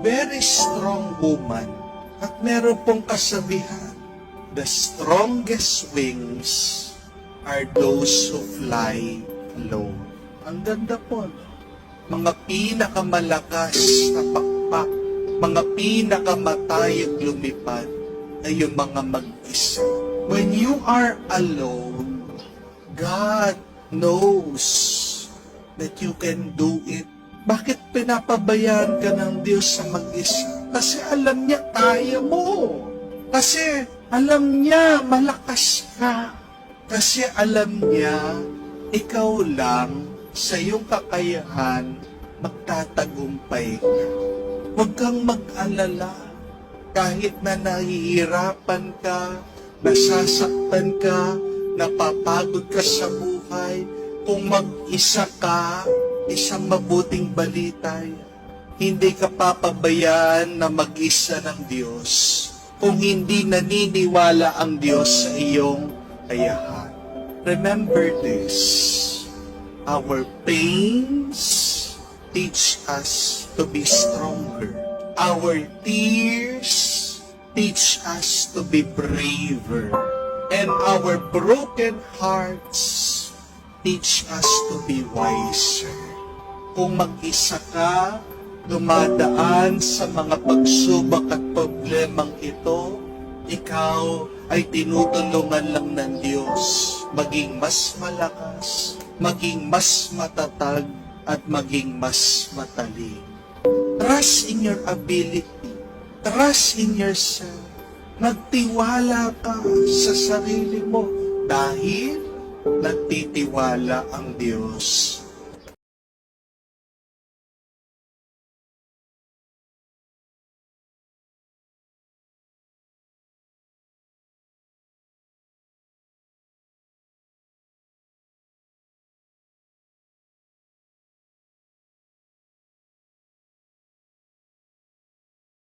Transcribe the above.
very strong woman. At meron pong kasabihan, the strongest wings are those who fly alone. Ang ganda po, no? Mga pinakamalakas na pakpak, mga pinakamatayag lumipad ay yung mga mag-isa. When you are alone, God knows that you can do it. Bakit pinapabayaan ka ng Diyos sa mag-isa? Kasi alam niya kaya mo. Kasi alam niya malakas ka. Kasi alam niya ikaw lang sa iyong kakayahan magtatagumpay ka. Huwag kang mag-alala kahit na nahihirapan ka, nasasaktan ka, napapagod ka sa buhay. Kung mag-isa ka, isang mabuting balita, hindi ka papabayaan na mag-isa ng Diyos kung hindi naniniwala ang Diyos sa iyong kayahan. Remember this, our pains teach us to be stronger. Our tears teach us to be braver. And our broken hearts teach us to be wiser. Kung mag-isa ka, dumadaan sa mga pagsubok at problemang ito, ikaw ay tinutulungan lang ng Diyos maging mas malakas, maging mas matatag, at maging mas mataling. Trust in your ability. Trust in yourself. Magtiwala ka sa sarili mo dahil nagtitiwala ang Diyos